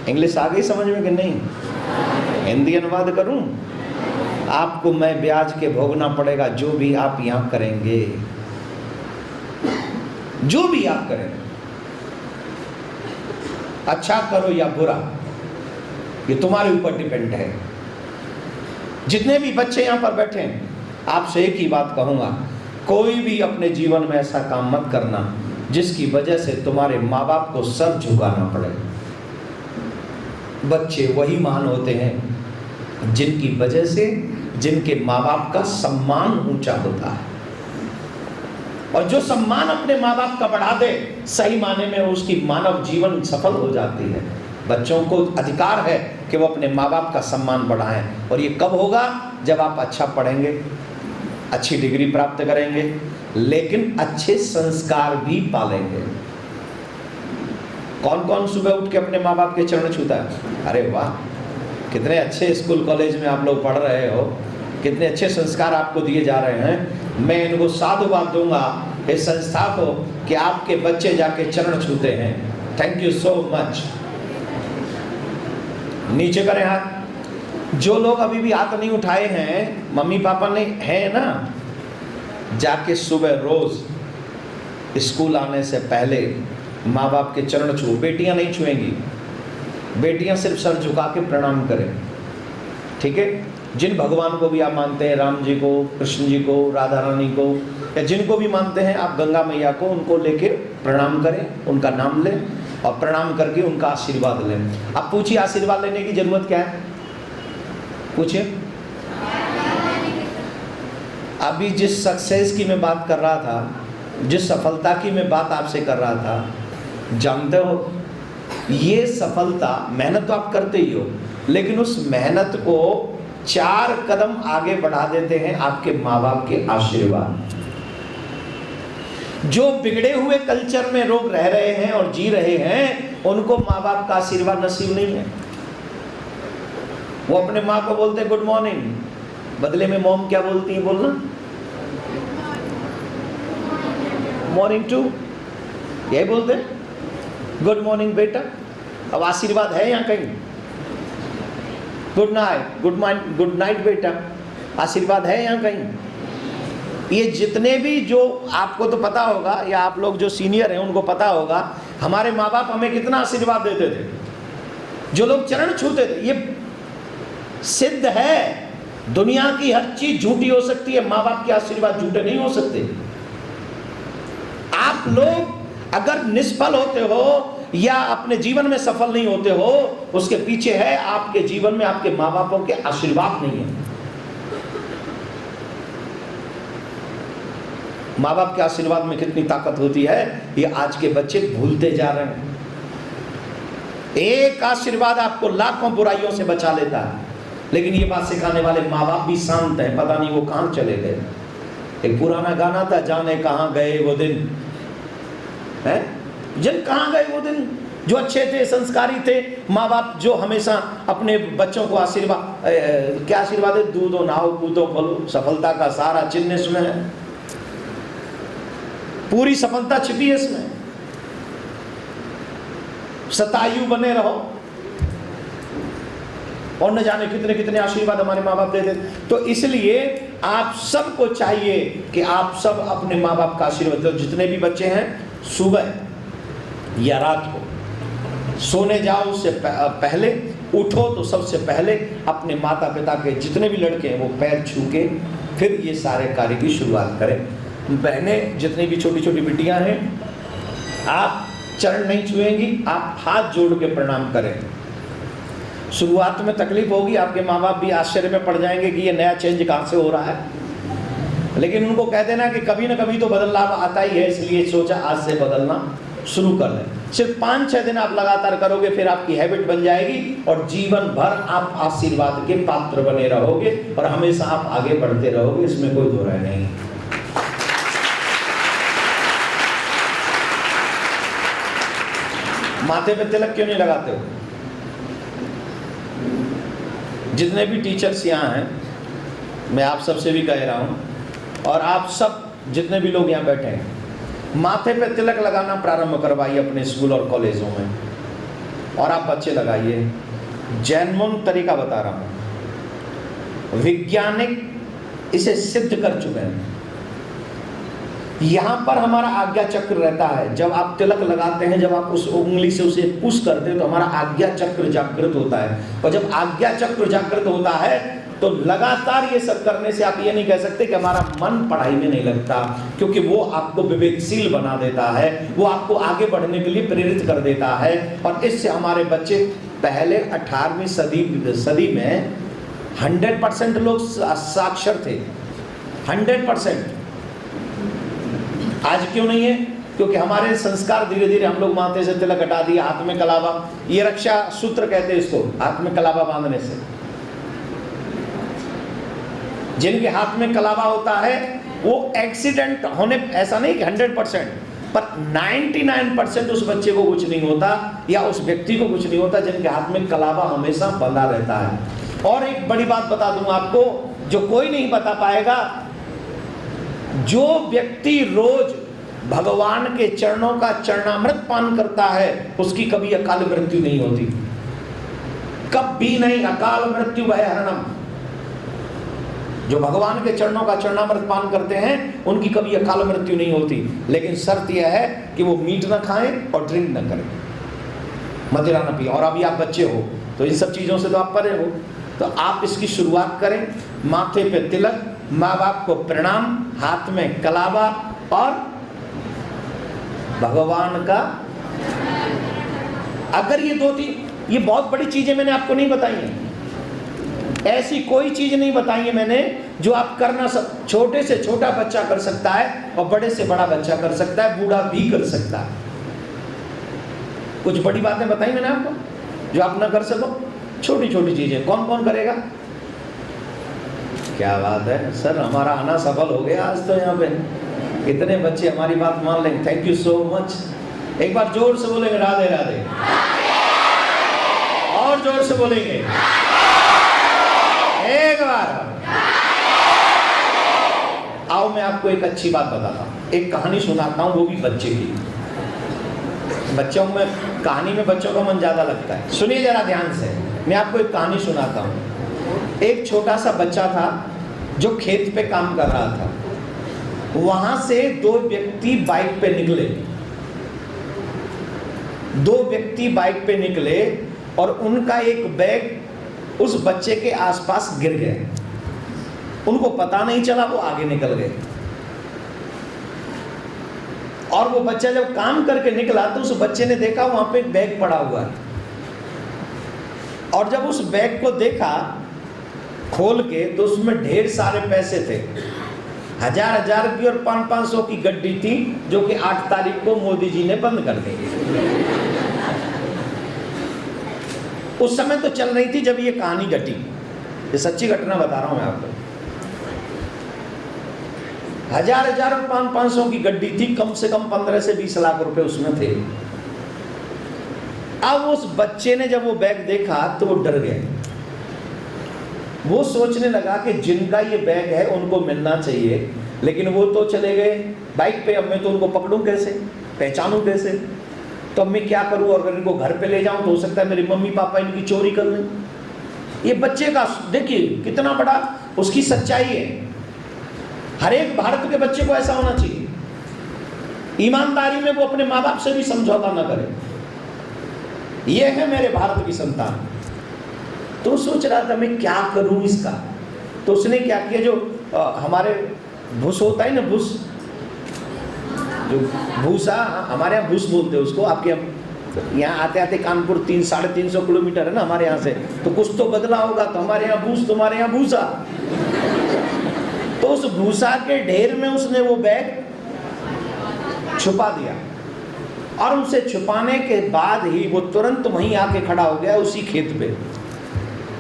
English आ गई समझ में कि नहीं? हिंदी अनुवाद करूं? आपको मैं ब्याज के भोगना पड़ेगा जो भी आप यहां करेंगे, जो भी आप करेंगे, अच्छा करो या बुरा, ये तुम्हारे ऊपर डिपेंड है। जितने भी बच्चे यहां पर बैठे हैं, आपसे एक ही बात कहूंगा, कोई भी अपने जीवन में ऐसा काम मत करना जिसकी वजह से तुम्हारे माँ बाप को सर झुकाना पड़े। बच्चे वही महान होते हैं जिनकी वजह से जिनके माँ बाप का सम्मान ऊंचा होता है। और जो सम्मान अपने माँ बाप का बढ़ा दे, सही माने में उसकी मानव जीवन सफल हो जाती है। बच्चों को अधिकार है कि वो अपने माँ बाप का सम्मान बढ़ाएं। और ये कब होगा? जब आप अच्छा पढ़ेंगे, अच्छी डिग्री प्राप्त करेंगे, लेकिन अच्छे संस्कार भी पालेंगे। कौन कौन सुबह उठ के अपने माँ बाप के चरण छूता है? अरे वाह, कितने अच्छे स्कूल कॉलेज में आप लोग पढ़ रहे हो, कितने अच्छे संस्कार आपको दिए जा रहे हैं। मैं इनको साधुवाद दूंगा इस संस्था को कि आपके बच्चे जाके चरण छूते हैं। Thank you so much. नीचे करें हाथ। जो लोग अभी भी हाथ नहीं उठाए हैं, मम्मी पापा ने है ना, जाके सुबह रोज स्कूल आने से पहले माँ बाप के चरण छुओ। बेटियां नहीं छुएंगी, बेटियां सिर्फ सर झुका के प्रणाम करें, ठीक है? जिन भगवान को भी आप मानते हैं, राम जी को, कृष्ण जी को, राधा रानी को, या जिनको भी मानते हैं आप, गंगा मैया को, उनको लेके प्रणाम करें, उनका नाम लें और प्रणाम करके उनका आशीर्वाद लें। अब पूछिए, आशीर्वाद लेने की जरूरत क्या है? पूछिए। अभी जिस सक्सेस की मैं बात कर रहा था, जिस सफलता की मैं बात आपसे कर रहा था, जानते हो, ये सफलता, मेहनत तो आप करते ही हो, लेकिन उस मेहनत को 4 कदम आगे बढ़ा देते हैं आपके माँ बाप के आशीर्वाद। जो बिगड़े हुए कल्चर में लोग रह रहे हैं और जी रहे हैं, उनको माँ बाप का आशीर्वाद नसीब नहीं है। वो अपने माँ को बोलते हैं गुड मॉर्निंग, बदले में मॉम क्या बोलती है? बोलना मॉर्निंग टू, यही बोलते हैं, गुड मॉर्निंग बेटा। अब आशीर्वाद है यहाँ कहीं? गुड नाइट, गुड नाइट बेटा, आशीर्वाद है यहाँ कहीं? ये जितने भी, जो आपको तो पता होगा, या आप लोग जो सीनियर हैं उनको पता होगा, हमारे माँ बाप हमें कितना आशीर्वाद देते थे। जो लोग चरण छूते थे, ये सिद्ध है, दुनिया की हर चीज झूठी हो सकती है, माँ बाप के आशीर्वाद झूठे नहीं हो सकते। आप लोग अगर निष्फल होते हो या अपने जीवन में सफल नहीं होते हो, उसके पीछे है आपके जीवन में आपके माँ बापों के आशीर्वाद नहीं है। माँ बाप के आशीर्वाद में कितनी ताकत होती है, ये आज के बच्चे भूलते जा रहे हैं। एक आशीर्वाद आपको लाखों बुराइयों से बचा लेता है, लेकिन ये बात सिखाने वाले माँ बाप भी शांत हैं, पता नहीं वो कहाँ चले गए। एक पुराना गाना था, जाने कहाँ गए वो दिन, है? जिन कहाँ गए वो दिन, जो अच्छे थे, संस्कारी थे माँ बाप, जो हमेशा अपने बच्चों को आशीर्वाद, क्या आशीर्वाद है? दूधो नाओ कूदो फलो, सफलता का सारा चिन्ह इसमें है, पूरी सफलता छिपी है इसमें। शतायु बने रहो, और न जाने कितने कितने आशीर्वाद हमारे माँ बाप देते। तो इसलिए आप सबको चाहिए कि आप सब अपने माँ बाप का आशीर्वाद दो। जितने भी बच्चे हैं, सुबह या रात को सोने जाओ उससे पहले उठो तो सबसे पहले अपने माता पिता के जितने भी लड़के हैं वो पैर छू के फिर ये सारे कार्य की शुरुआत करें। बहनें जितनी भी छोटी छोटी बिटियां हैं, आप चरण नहीं छुएंगी, आप हाथ जोड़ के प्रणाम करें। शुरुआत में तकलीफ होगी, आपके माँ बाप भी आश्चर्य में पड़ जाएंगे कि ये नया चेंज कहाँ से हो रहा है, लेकिन उनको कह देना कि कभी ना कभी तो बदलाव आता ही है, इसलिए सोचा आज से बदलना शुरू कर लें। सिर्फ 5-6 दिन आप लगातार करोगे, फिर आपकी हैबिट बन जाएगी और जीवन भर आप आशीर्वाद के पात्र बने रहोगे और हमेशा आप आगे बढ़ते रहोगे, इसमें कोई दो राय नहीं। माथे पे तिलक क्यों नहीं लगाते हो? जितने भी टीचर्स यहाँ हैं, मैं आप सबसे भी कह रहा हूँ, और आप सब जितने भी लोग यहाँ बैठे हैं, माथे पे तिलक लगाना प्रारंभ करवाइए अपने स्कूल और कॉलेजों में, और आप बच्चे लगाइए। जैनमुन तरीका बता रहा हूँ, वैज्ञानिक इसे सिद्ध कर चुके हैं। यहाँ पर हमारा आज्ञा चक्र रहता है, जब आप तिलक लगाते हैं, जब आप उस उंगली से उसे पुश करते हैं तो हमारा आज्ञा चक्र जागृत होता है, और जब आज्ञा चक्र जागृत होता है तो लगातार ये सब करने से आप ये नहीं कह सकते कि हमारा मन पढ़ाई में नहीं लगता, क्योंकि वो आपको विवेकशील बना देता है, वो आपको आगे बढ़ने के लिए प्रेरित कर देता है। और इससे हमारे बच्चे पहले 18वीं सदी में 100% लोग साक्षर थे, 100%। आज क्यों नहीं है? क्योंकि हमारे संस्कार धीरे धीरे, हम लोग माथे से तिलक हटा दिया, हाथ में कलावा, ये रक्षा सूत्र कहते हैं इसको, हाथ में कलावा बांधने से। जिनके हाथ में कलावा होता है वो एक्सीडेंट होने, ऐसा नहीं कि 100%, पर 99% उस बच्चे को कुछ नहीं होता या उस व्यक्ति को कुछ नहीं होता जिनके हाथ में कलावा हमेशा बंधा रहता है। और एक बड़ी बात बता दूं आपको, जो कोई नहीं बता पाएगा, जो व्यक्ति रोज भगवान के चरणों का चरणामृत पान करता है उसकी कभी अकाल मृत्यु नहीं होती, कभी नहीं। अकाल मृत्यु भय हरणम, जो भगवान के चरणों का चरणामृत पान करते हैं उनकी कभी अकाल मृत्यु नहीं होती। लेकिन शर्त यह है कि वो मीट ना खाएं और ड्रिंक ना करें, मदिरा ना पिए। और अभी आप बच्चे हो तो इन सब चीज़ों से तो आप परे हो, तो आप इसकी शुरुआत करें। माथे पे तिलक, माँ बाप को प्रणाम, हाथ में कलावा और भगवान का, अगर ये 2-3, ये बहुत बड़ी चीजें मैंने आपको नहीं बताई हैं, ऐसी कोई चीज नहीं बताई है मैंने जो आप करना सब, छोटे से छोटा बच्चा कर सकता है और बड़े से बड़ा बच्चा कर सकता है, बूढ़ा भी कर सकता है। कुछ बड़ी बातें बताई मैंने आपको जो आप ना कर सको, छोटी छोटी चीजें कौन कौन करेगा? क्या बात है सर, हमारा आना सफल हो गया आज तो यहाँ पे, इतने बच्चे हमारी बात मान लेंगे। Thank you so much. एक बार जोर से बोलेंगे राधे राधे, और जोर से बोलेंगे एक बार। आओ मैं आपको एक अच्छी बात बताता हूँ, एक कहानी सुनाता हूँ, वो भी बच्चे की। बच्चों में, कहानी में बच्चों का मन ज्यादा लगता है। सुनिए जरा ध्यान से, मैं आपको एक कहानी सुनाता हूँ। एक छोटा सा बच्चा था जो खेत पे काम कर रहा था। वहां से 2 व्यक्ति बाइक पे निकले, 2 व्यक्ति बाइक पे निकले और उनका एक बैग उस बच्चे के आसपास गिर गए। उनको पता नहीं चला, वो आगे निकल गए। और वो बच्चा जब काम करके निकला तो उस बच्चे ने देखा वहां पे एक बैग पड़ा हुआ है, और जब उस बैग को देखा खोल के तो उसमें ढेर सारे पैसे थे, 1000 की और 500 की गड्डी थी, जो कि 8 तारीख को मोदी जी ने बंद कर दी। उस समय तो चल रही थी जब ये कहानी घटी, ये सच्ची घटना बता रहा हूं मैं आपको। 1000 और 500 की गड्डी थी, कम से कम 15 से 20 लाख रुपए उसमें थे। अब उस बच्चे ने जब वो बैग देखा तो वो डर गया। वो सोचने लगा कि जिनका ये बैग है उनको मिलना चाहिए, लेकिन वो तो चले गए बाइक पे, अब मैं तो उनको पकड़ूं कैसे, पहचानूं कैसे, तो अब मैं क्या करूं? और अगर इनको घर पे ले जाऊं तो हो सकता है मेरे मम्मी पापा इनकी चोरी कर लें। ये बच्चे का देखिए कितना बड़ा उसकी सच्चाई है। हर एक भारत के बच्चे को ऐसा होना चाहिए, ईमानदारी में वो अपने माँ बाप से भी समझौता ना करे। ये है मेरे भारत की संतान। तो सोच रहा था मैं क्या करूं इसका। तो उसने क्या किया, जो हमारे भूस होता है ना, भूस, जो भूसा, हमारे यहाँ भूस बोलते हैं उसको, आपके यहाँ आते आते कानपुर 300-350 किलोमीटर है ना हमारे यहाँ से, तो कुछ तो बदला होगा, तो हमारे यहाँ भूस, तुम्हारे यहाँ भूसा। तो उस भूसा के ढेर में उसने वो बैग छुपा दिया, और उसे छुपाने के बाद ही वो तुरंत वहीं आके खड़ा हो गया उसी खेत पे,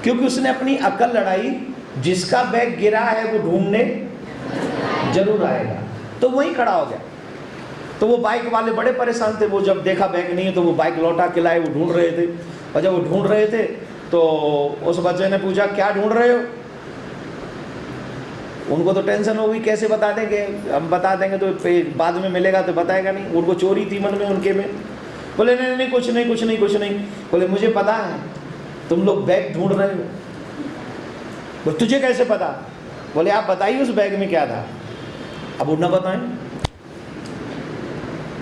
क्योंकि उसने अपनी अकल लड़ाई, जिसका बैग गिरा है वो ढूंढने जरूर आएगा, तो वहीं खड़ा हो गया। तो वो बाइक वाले बड़े परेशान थे, वो जब देखा बैग नहीं है तो वो बाइक लौटा के लाए, वो ढूंढ रहे थे। और जब वो ढूंढ रहे थे तो उस बच्चे ने पूछा क्या ढूंढ रहे हो। उनको तो टेंशन हो गई, कैसे बता देंगे, हम बता देंगे तो बाद में मिलेगा तो बताएगा नहीं। उनको चोरी थी मन में उनके में। बोले नहीं नहीं कुछ नहीं कुछ नहीं कुछ नहीं। बोले मुझे पता है तुम लोग बैग ढूंढ रहे हो। बोले तुझे कैसे पता। बोले आप बताइए उस बैग में क्या था। अब वो न बताएं,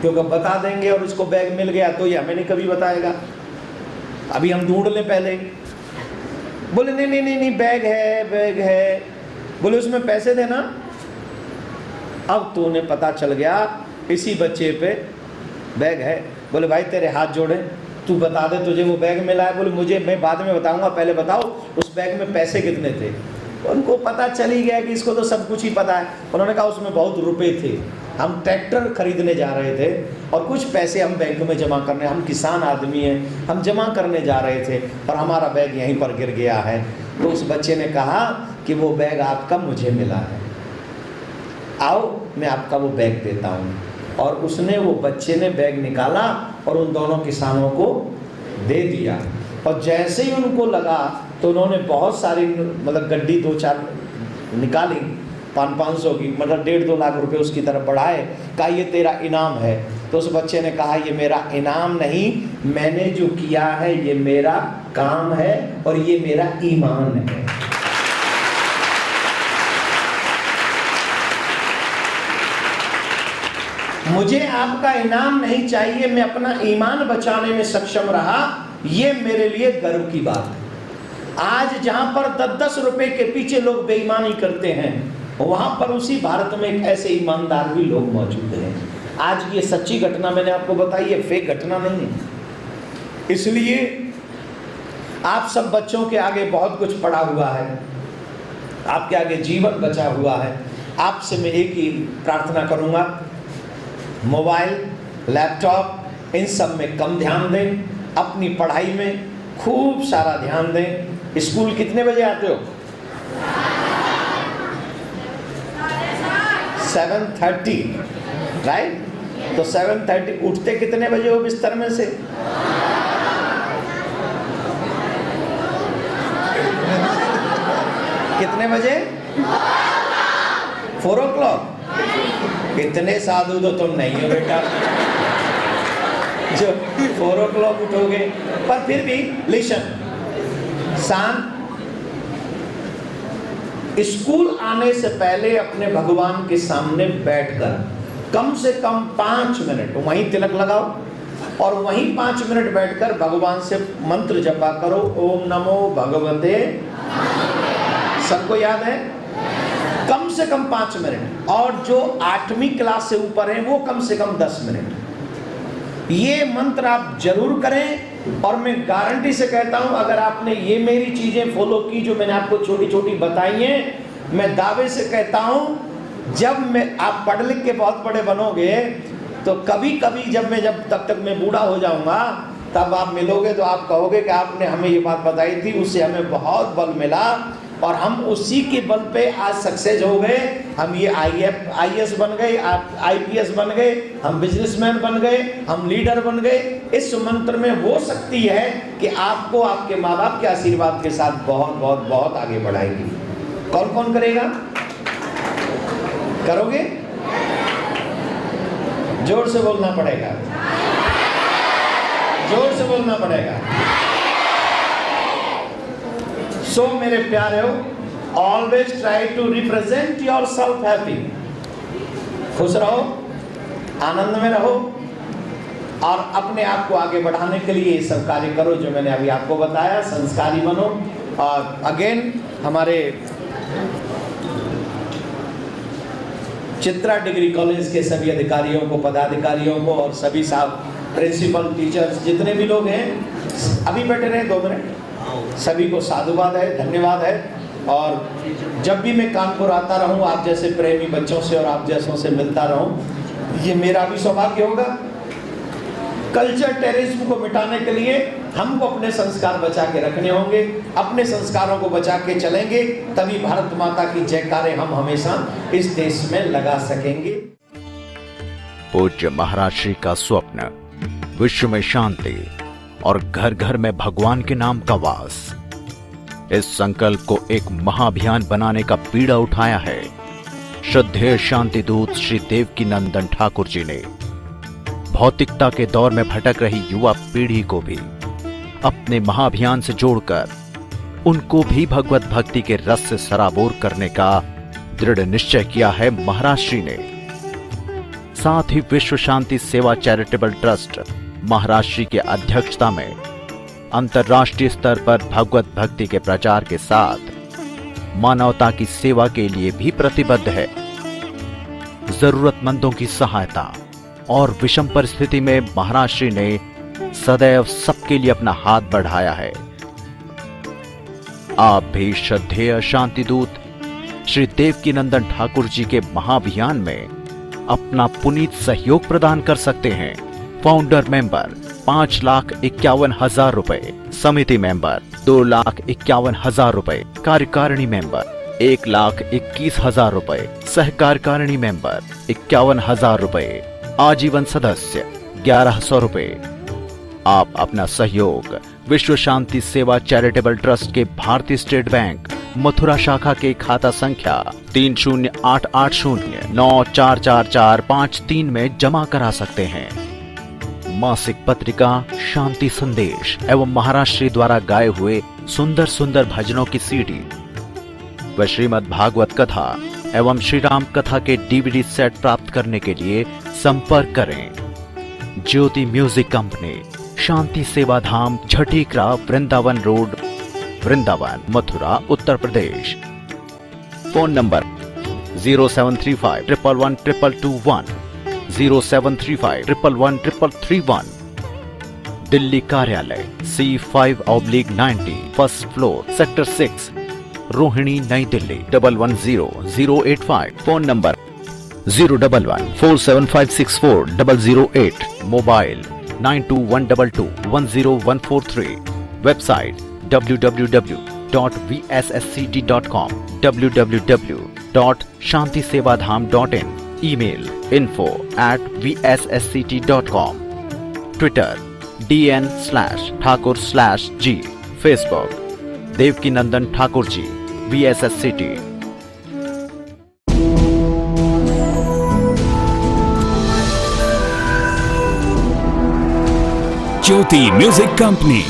क्योंकि बता देंगे और इसको बैग मिल गया तो ये हमें नहीं कभी बताएगा, अभी हम ढूंढ लें पहले। बोले नहीं नहीं नहीं नहीं बैग है बैग है। बोले उसमें पैसे थे ना। अब तो उन्हें पता चल गया इसी बच्चे पे बैग है। बोले भाई तेरे हाथ जोड़े, तू बता दे तुझे वो बैग मिला है। बोले मुझे, मैं बाद में बताऊंगा, पहले बताओ उस बैग में पैसे कितने थे। उनको पता चल ही गया कि इसको तो सब कुछ ही पता है। उन्होंने कहा उसमें बहुत रुपए थे, हम ट्रैक्टर खरीदने जा रहे थे और कुछ पैसे हम बैंक में जमा करने, हम किसान आदमी हैं, हम जमा करने जा रहे थे और हमारा बैग यहीं पर गिर गया है। तो उस बच्चे ने कहा कि वो बैग आपका मुझे मिला है, आओ मैं आपका वो बैग देता हूँ। और उसने, वो बच्चे ने बैग निकाला और उन दोनों किसानों को दे दिया। और जैसे ही उनको लगा तो उन्होंने बहुत सारी, मतलब गड्डी 2-4 निकाली 500 की, मतलब 1.5-2 लाख रुपए उसकी तरफ बढ़ाए। कहा ये तेरा इनाम है। तो उस बच्चे ने कहा ये मेरा इनाम नहीं, मैंने जो किया है ये मेरा काम है और ये मेरा ईमान है। मुझे आपका इनाम नहीं चाहिए, मैं अपना ईमान बचाने में सक्षम रहा, ये मेरे लिए गर्व की बात है। आज जहां पर 10-10 रुपए के पीछे लोग बेईमानी करते हैं, वहां पर उसी भारत में एक ऐसे ईमानदार भी लोग मौजूद हैं। आज ये सच्ची घटना मैंने आपको बताई है, फेक घटना नहीं है। इसलिए आप सब बच्चों के आगे बहुत कुछ पड़ा हुआ है, आपके आगे जीवन बचा हुआ है। आपसे मैं एक ही प्रार्थना करूंगा, मोबाइल, लैपटॉप इन सब में कम ध्यान दें, अपनी पढ़ाई में खूब सारा ध्यान दें। स्कूल कितने बजे आते हो? 7:30, राइट? तो 7:30 उठते कितने बजे हो बिस्तर में से? कितने बजे? 4 o'clock। इतने साधु तो तुम नहीं हो बेटा जो 4 o'clock उठोगे। पर फिर भी लिसन, शांत। स्कूल आने से पहले अपने भगवान के सामने बैठकर कम से कम 5 मिनट वहीं तिलक लगाओ और वहीं 5 मिनट बैठकर भगवान से मंत्र जपा करो, ओम नमो भगवते। सबको याद है? कम से कम 5 मिनट। और जो 8वीं क्लास से ऊपर है वो कम से कम 10 मिनट। ये मंत्र आप जरूर करें। और मैं गारंटी से कहता हूं, अगर आपने ये मेरी चीजें फॉलो की जो मैंने आपको छोटी छोटी बताई हैं, मैं दावे से कहता हूं जब मैं, आप पढ़ लिख के बहुत बड़े बनोगे तो कभी कभी जब तब तक मैं बूढ़ा हो जाऊंगा, तब आप मिलोगे तो आप कहोगे कि आपने हमें ये बात बताई थी, उससे हमें बहुत बल मिला और हम उसी के बल पे आज सक्सेस हो गए। हम ये IAS बन गए, आप IPS बन गए, हम बिजनेसमैन बन गए, हम लीडर बन गए। इस मंत्र में वो शक्ति है कि आपको आपके माँ बाप के आशीर्वाद के साथ बहुत बहुत बहुत आगे बढ़ाएगी। कौन कौन करेगा? करोगे? जोर से बोलना पड़ेगा, जोर से बोलना पड़ेगा। सो मेरे प्यारे हो, always try to represent yourself happy. खुश रहो, आनंद में रहो और अपने आप को आगे बढ़ाने के लिए ये सब कार्य करो जो मैंने अभी आपको बताया। संस्कारी बनो और अगेन हमारे चित्रा डिग्री कॉलेज के सभी अधिकारियों को, पदाधिकारियों को और सभी साहब प्रिंसिपल, टीचर्स, जितने भी लोग हैं अभी बैठे रहे 2 मिनट, सभी को साधुवाद है, धन्यवाद है। और जब भी मैं कानपुर आता रहूं, आप जैसे प्रेमी बच्चों से और आप जैसों से मिलता रहूं, ये मेरा भी सौभाग्य होगा। कल्चर टेररिज्म को मिटाने के लिए हमको अपने संस्कार बचा के रखने होंगे, अपने संस्कारों को बचा के चलेंगे, तभी भारत माता की जयकारे हम हमेशा इस देश में लगा सकेंगे। पूज्य महाराज श्री का स्वप्न विश्व में शांति और घर घर में भगवान के नाम का वास, इस संकल्प को एक महाअभियान बनाने का बीड़ा उठाया है श्रद्धेय शांति दूत श्री देवकी नंदन ठाकुर जी ने। भौतिकता के दौर में भटक रही युवा पीढ़ी को भी अपने महाअभियान से जोड़कर उनको भी भगवत भक्ति के रस से सराबोर करने का दृढ़ निश्चय किया है महाराज श्री ने। साथ ही विश्व शांति सेवा चैरिटेबल ट्रस्ट महाराज श्री की अध्यक्षता में अंतर्राष्ट्रीय स्तर पर भगवत भक्ति के प्रचार के साथ मानवता की सेवा के लिए भी प्रतिबद्ध है। जरूरतमंदों की सहायता और विषम परिस्थिति में महाराज श्री ने सदैव सबके लिए अपना हाथ बढ़ाया है। आप भी श्रद्धेय शांति दूत श्री देवकी नंदन ठाकुर जी के महाअभियान में अपना पुनीत सहयोग प्रदान कर सकते हैं। फाउंडर मेंबर 5,51,000 रुपए, समिति मेंबर 2,51,000 रुपए, कार्यकारिणी मेंबर 1,21,000 रुपए, सहकार्यकारिणी मेंबर 51,000 रुपए, आजीवन सदस्य 1,100 रुपए। आप अपना सहयोग विश्व शांति सेवा चैरिटेबल ट्रस्ट के भारतीय स्टेट बैंक मथुरा शाखा के खाता संख्या 3088094445 में जमा करा सकते हैं। मासिक पत्रिका शांति संदेश एवं महाराज श्री द्वारा गाए हुए सुंदर सुंदर भजनों की सीडी व श्रीमद् भागवत कथा एवं श्री राम कथा के डीवीडी सेट प्राप्त करने के लिए संपर्क करें। ज्योति music company, Shanti Seva Dham, Chhatikara, Vrindavan road, Vrindavan, Mathura, Uttar Pradesh. Phone number 0735111221, 0735111331। Delhi कार्यालय C5/90, first floor, sector 6, Rohini, Nai Delhi 110085। Phone number 01147564008। Mobile 9212210143। Website www.vssct.com, www.shantisevadham.in। Email info@vssct.com। Twitter DN/Thakur/G। Facebook Devki Nandan Thakur ji VSSCT। Jyoti music company,